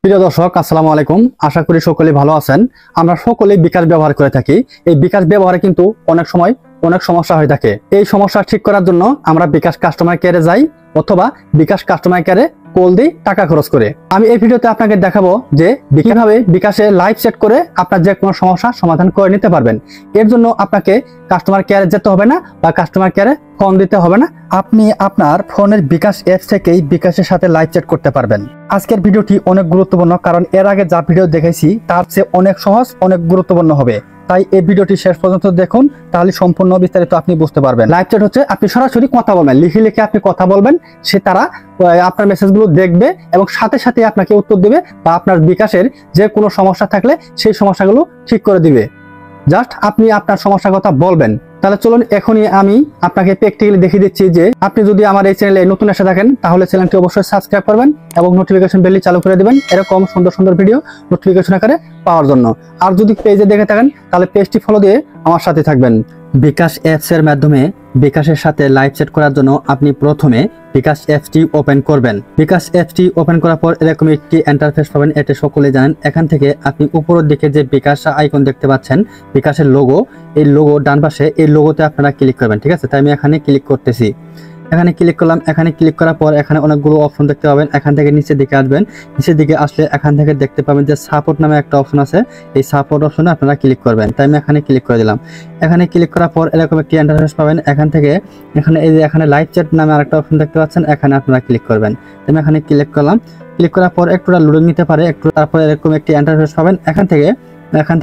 প্রিয় দর্শক, আসসালামু আলাইকুম। আশা করি সকলে ভালো আছেন। আমরা সকলে বিকাশ ব্যবহার করে থাকি। এই বিকাশ ব্যবহারে কিন্তু অনেক সময় অনেক সমস্যা হয়ে থাকে। এই সমস্যা ঠিক করার জন্য আমরা বিকাশ কাস্টমার কেয়ারে যাই অথবা বিকাশ কাস্টমার কেয়ারে কল দিই টাকা খরচ করে। আমি এই ভিডিওতে আপনাকে দেখাবো যে কিভাবে বিকাশে লাইভ সেট করে আপনার যে কোনো সমস্যা সমাধান করে নিতে পারবেন। এর জন্য আপনাকে কাস্টমার কেয়ারে যেতে হবে না বা কাস্টমার কেয়ারে ফোন দিতে হবে না। আপনি আপনার ফোনের বিকাশ অ্যাপস থেকেই বিকাশের সাথে লাইভ চ্যাট করতে পারবেন। আজকের ভিডিওটি অনেক গুরুত্বপূর্ণ, কারণ এর আগে যা ভিডিও দেখেছি তার চেয়ে অনেক সহজ, অনেক গুরুত্বপূর্ণ হবে। তাই এই ভিডিওটি শেষ পর্যন্ত দেখুন, তাহলে সম্পূর্ণ বিস্তারিত আপনি বুঝতে পারবেন। লাইভ চ্যাট হচ্ছে আপনি সরাসরি কথা বলবেন, লিখে লিখে আপনি কথা বলবেন, সে তারা আপনার মেসেজগুলো দেখবে এবং সাথে সাথে আপনাকে উত্তর দিবে বা আপনার বিকাশের যে কোনো সমস্যা থাকলে সেই সমস্যাগুলো ঠিক করে দিবে। জাস্ট আপনি আপনার সমস্যার কথা বলবেন। তাহলে চলুন এখনই আমি আপনাকে প্র্যাকটিক্যালি দেখিয়ে দিচ্ছি যে আপনি যদি আমার এই চ্যানেলে নতুন এসে থাকেন তাহলে চ্যানেলটি অবশ্যই সাবস্ক্রাইব করবেন এবং নোটিফিকেশন বেলটি চালু করে দিবেন এরকম সুন্দর সুন্দর ভিডিও নোটিফিকেশন আকারে পাওয়ার জন্য। আর যদি পেজে দেখে থাকেন তাহলে পেজটি ফলো দিয়ে আমার সাথে থাকবেন। বিকাশ অ্যাপস এর মাধ্যমে বিকাশের সাথে লাইভ চ্যাট করার জন্য আপনি প্রথমে বিকাশ অ্যাপসটি ওপেন করবেন। বিকাশ অ্যাপসটি ওপেন করার পর এরকম একটি ইন্টারফেস পাবেন, এটা সকলে জানেন। এখান থেকে আপনি উপরের দিকে যে বিকাশ আইকন দেখতে পাচ্ছেন, বিকাশের লোগো, এই লোগো ডান পাশে, এই লোগোতে আপনারা ক্লিক করবেন। ঠিক আছে, তাই আমি এখানে ক্লিক করতেছি। এখানে ক্লিক করলাম। এখানে ক্লিক করার পর এখানে অনেকগুলো অপশন দেখতে পাবেন। এখান থেকে নিচের দিকে আসবেন। নিচের দিকে আসলে এখান থেকে দেখতে পাবেন যে সাপোর্ট নামে একটা অপশন আছে। এই সাপোর্ট অপশনে আপনারা ক্লিক করবেন। তাই আমি এখানে ক্লিক করে দিলাম। এখানে ক্লিক করার পর এরকম একটি ইন্টারফেস পাবেন। এখান থেকে এই যে এখানে লাইভ চ্যাট নামে আরেকটা অপশন দেখতে পাচ্ছেন, এখানে আপনারা ক্লিক করবেন। তাই আমি এখানে ক্লিক করলাম। ক্লিক করার পর একটুটা লোডিং নিতে পারে, একটু তারপর এরকম একটি ইন্টারফেস পাবেন। এখান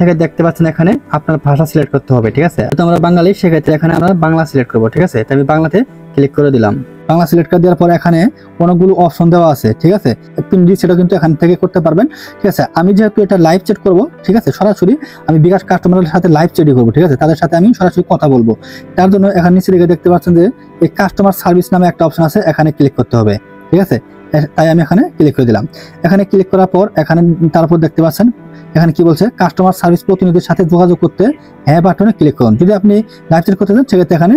থেকে দেখতে পাচ্ছেন এখানে আপনার ভাষা সিলেক্ট করতে হবে। ঠিক আছে, তো আমরা বাঙালি, সেক্ষেত্রে এখানে আমরা বাংলা সিলেক্ট করবো। ঠিক আছে, তাই আমি বাংলাতে ক্লিক করে দিলাম। বাংলা সিলেক্ট করে দেওয়ার পর এখানে অনেকগুলো অপশন দেওয়া আছে। ঠিক আছে, পিন সেটা কিন্তু এখান থেকে করতে পারবেন। ঠিক আছে, আমি যেহেতু এটা লাইভ চ্যাট করবো, ঠিক আছে, সরাসরি আমি বিকাশ কাস্টমারের সাথে লাইভ চ্যাটই করবো। ঠিক আছে, তাদের সাথে আমি সরাসরি কথা বলবো। তার জন্য এখানে নিচে দিকে দেখতে পাচ্ছেন যে এই কাস্টমার সার্ভিস নামে একটা অপশন আছে, এখানে ক্লিক করতে হবে। ঠিক আছে, তাই আমি এখানে ক্লিক করে দিলাম। এখানে ক্লিক করার পর এখানে তারপর দেখতে পাচ্ছেন এখানে কি বলছে, কাস্টমার সার্ভিস প্রতিনিধির সাথে যোগাযোগ করতে হ্যাঁ বাটনে ক্লিক করুন। যদি আপনি লাইভ চ্যাট করতে চান সেক্ষেত্রে এখানে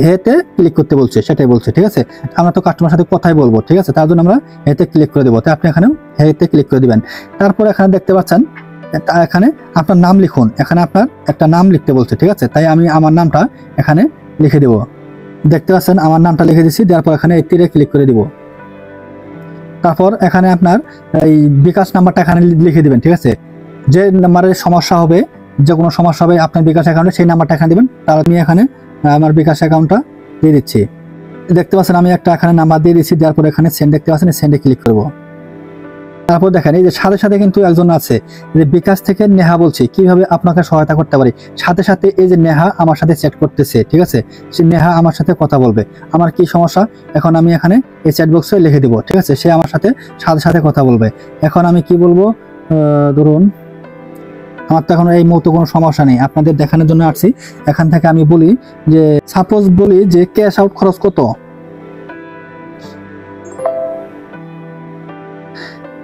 হেতে ক্লিক করতে বলছে, সেটাই বলছে। ঠিক আছে, আমরা তো কাস্টমার সাথে কথাই বলবো। ঠিক আছে, তার জন্য আমরা হেতে ক্লিক করে দেবো। তাই আপনি এখানেও হেতে ক্লিক করে দিবেন। তারপর এখানে দেখতে পাচ্ছেন এখানে আপনার নাম লিখুন। এখানে আপনার একটা নাম লিখতে বলছে। ঠিক আছে, তাই আমি আমার নামটা এখানে লিখে দেবো। দেখতে পাচ্ছেন আমার নামটা লিখে দিচ্ছি। দেওয়ার পর এখানে এই তীরে ক্লিক করে দিব। তারপর এখানে আপনার এই বিকাশ নাম্বারটা এখানে লিখে দিবেন। ঠিক আছে, যে নাম্বারের সমস্যা হবে, যে কোনো সমস্যা হবে আপনার বিকাশ অ্যাকাউন্টে, সেই নাম্বারটা এখানে দিবেন। তার আমি এখানে আমার বিকাশ অ্যাকাউন্টটা দিয়ে দিচ্ছি। দেখতে পাচ্ছেন আমি একটা এখানে নাম্বার দিয়ে দিচ্ছি। দেওয়ার পর এখানে সেন্ড দেখতে পাচ্ছেন, সেন্ডে ক্লিক করব। তারপর দেখেন এই যে সাথে সাথে কিন্তু একজন আছে যে বিকাশ থেকে নেহা বলছি, কিভাবে আপনাকে সহায়তা করতে পারি। সাথে সাথে এই যে নেহা আমার সাথে চ্যাট করতেছে। ঠিক আছে, সে নেহা আমার সাথে কথা বলবে, আমার কি সমস্যা এখন আমি এখানে এই চ্যাট বক্সে লিখে দিব। ঠিক আছে, সে আমার সাথে সাথে কথা বলবে। এখন আমি কি বলবো, ধরুন আমার তো এখন এই মুহূর্তে কোনো সমস্যা নেই, আপনাদের দেখানোর জন্য আসছি। এখান থেকে আমি বলি যে সাপোজ বলি যে ক্যাশ আউট খরচ কত।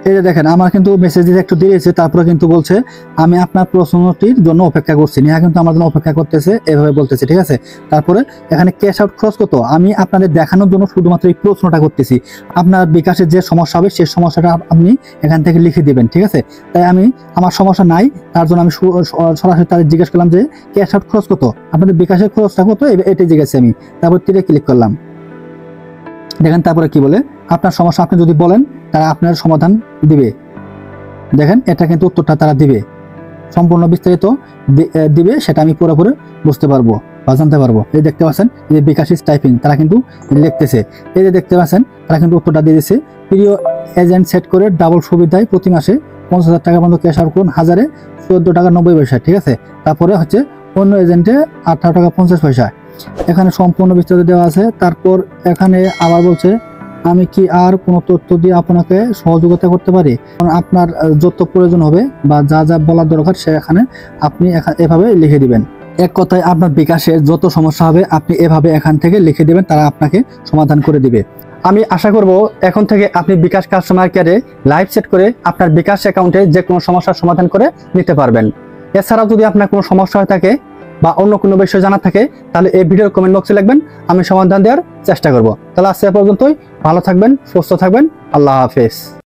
এই যে দেখেন আমার কিন্তু মেসেজ দিতে একটু দেরি হয়েছে, তারপরে কিন্তু বলছে আমি আপনার প্রশ্নটির জন্য অপেক্ষা করছি। নেহা কিন্তু আমার জন্য অপেক্ষা করতেছে, এভাবে বলতেছে। ঠিক আছে, তারপরে এখানে ক্যাশ আউট খরচ কত, আমি আপনাদের দেখানোর জন্য শুধুমাত্র এই প্রশ্নটা করতেছি। আপনার বিকাশের যে সমস্যা হবে সেই সমস্যাটা আপনি এখান থেকে লিখে দিবেন। ঠিক আছে, তাই আমি আমার সমস্যা নাই, তার জন্য আমি সরাসরি তাদের জিজ্ঞেস করলাম যে ক্যাশ আউট খরচ কত, আপনাদের বিকাশের খরচটা কত, এটাই জিজ্ঞাসা আমি। তারপর তীরে ক্লিক করলাম। দেখেন তারপরে কি বলে, আপনার সমস্যা আপনি যদি বলেন তারা আপনার সমাধান দিবে। দেখেন এটা কিন্তু উত্তরটা তারা দিবে, সম্পূর্ণ বিস্তারিত দিবে, সেটা আমি পুরোপুরি বুঝতে পারবো বা জানতে পারবো। এই দেখতে পাচ্ছেন এই যে বিকাশ টাইপিং, তারা কিন্তু লিখতেছে। এই যে দেখতে পাচ্ছেন তারা কিন্তু উত্তরটা দিয়ে দিচ্ছে, প্রিয় এজেন্ট সেট করে ডাবল সুবিধায় প্রতি মাসে 50,000 টাকা পর্যন্ত ক্যাশ আউট করুন, 14 টাকা 90 পয়সা। ঠিক আছে, তারপরে হচ্ছে অন্য এজেন্টে 18 টাকা 50 পয়সা। এখানে সম্পূর্ণ বিস্তারিত দেওয়া আছে। তারপর এখানে আবার বলছে আমি কি আর কোনো তথ্য দিয়ে আপনাকে সহযোগিতা করতে পারি, আপনার যত প্রয়োজন হবে বা যা যা বলার দরকার সেখানে আপনি এভাবে লিখে দিবেন। এক কথায় আপনার বিকাশের যত সমস্যা হবে আপনি এভাবে এখান থেকে লিখে দিবেন, তারা আপনাকে সমাধান করে দিবে। আমি আশা করব এখন থেকে আপনি বিকাশ কাস্টমার কেয়ারে লাইভ সেট করে আপনার বিকাশ অ্যাকাউন্টে যে কোনো সমস্যার সমাধান করে নিতে পারবেন। এছাড়াও যদি আপনার কোনো সমস্যা হয়ে থাকে বা অন্য কোনো বিষয় জানা থাকে তাহলে এই ভিডিওর কমেন্ট বক্সে লিখবেন, আমি সমাধান দেওয়ার চেষ্টা করব। তাহলে আজকে পর্যন্তই, ভালো থাকবেন, সুস্থ থাকবেন, আল্লাহ হাফেজ।